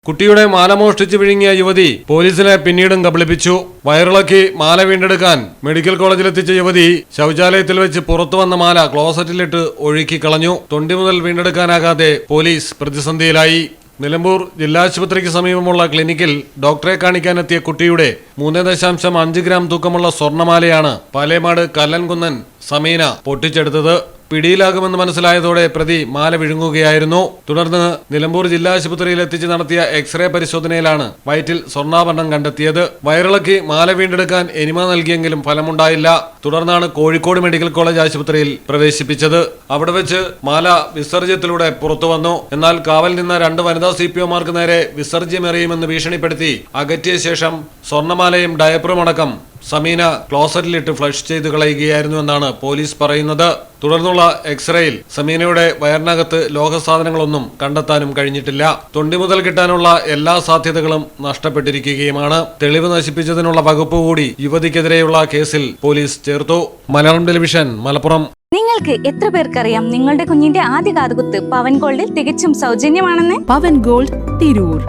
കുട്ടിയുടെ മാല മോഷ്ടിച്ച് വിഴുങ്ങിയ യുവതി പോലീസിനെ പിന്നീടും കബളിപ്പിച്ചു. വയറിളക്കി മാല വീണ്ടെടുക്കാൻ മെഡിക്കൽ കോളേജിലെത്തിച്ച യുവതി ശൗചാലയത്തിൽ വെച്ച് പുറത്തു വന്ന മാല ക്ലോസറ്റിലിട്ട് ഒഴുക്കി കളഞ്ഞു. തൊണ്ടി മുതൽ വീണ്ടെടുക്കാനാകാതെ പോലീസ് പ്രതിസന്ധിയിലായി. നിലമ്പൂർ ജില്ലാശുപത്രിക്ക് സമീപമുള്ള ക്ലിനിക്കിൽ ഡോക്ടറെ കാണിക്കാനെത്തിയ കുട്ടിയുടെ 3.5 ഗ്രാം തൂക്കമുള്ള സ്വർണമാലയാണ് പാലേമാട് കല്ലൻകുന്നൻ സമീന പൊട്ടിച്ചെടുത്തത്. പിടിയിലാകുമെന്ന് മനസ്സിലായതോടെ പ്രതി മാല വിഴുങ്ങുകയായിരുന്നു. തുടർന്ന് നിലമ്പൂർ ജില്ലാശുപത്രിയിൽ എത്തിച്ച് നടത്തിയ എക്സ്റേ പരിശോധനയിലാണ് വയറ്റിൽ സ്വർണ്ണാഭരണം കണ്ടെത്തിയത്. വയറിളക്കി മാല വീണ്ടെടുക്കാൻ എനിമ നൽകിയെങ്കിലും ഫലമുണ്ടായില്ല. തുടർന്നാണ് കോഴിക്കോട് മെഡിക്കൽ കോളേജ് ആശുപത്രിയിൽ പ്രവേശിപ്പിച്ചത്. അവിടെ വെച്ച് മാല വിസർജ്യത്തിലൂടെ പുറത്തു വന്നു. എന്നാൽ കാവൽ നിന്ന 2 വനിതാ CPOമാർക്ക് നേരെ വിസർജ്യമെറിയുമെന്ന് ഭീഷണിപ്പെടുത്തി അകറ്റിയ ശേഷം സ്വർണ്ണമാലയും ഡയപ്പറും അടക്കം സമീന ക്ലോസറ്റിലിട്ട് ഫ്ലഷ് ചെയ്ത് കളയുകയായിരുന്നു എന്നാണ് പോലീസ് പറയുന്നത്. തുടർന്നുള്ള എക്സ്റേയിൽ സമീനയുടെ വയറിനകത്ത് ലോഹസാധനങ്ങളൊന്നും കണ്ടെത്താനും കഴിഞ്ഞിട്ടില്ല. തൊണ്ടി മുതൽ കിട്ടാനുള്ള എല്ലാ സാധ്യതകളും നഷ്ടപ്പെട്ടിരിക്കുകയുമാണ്. തെളിവ് നശിപ്പിച്ചതിനുള്ള വകുപ്പ് കൂടി യുവതിക്കെതിരെയുള്ള കേസിൽ പോലീസ് ചേർത്തു. മലയാളം ടെലിവിഷൻ, മലപ്പുറം. നിങ്ങൾക്ക് എത്ര പേർക്കറിയാം നിങ്ങളുടെ കുഞ്ഞിന്റെ ആദ്യ കാതുകുത്ത് പവൻ ഗോൾഡിൽ തികച്ചും സൗജന്യമാണെന്ന്? പവൻ ഗോൾഡ് തിരൂർ.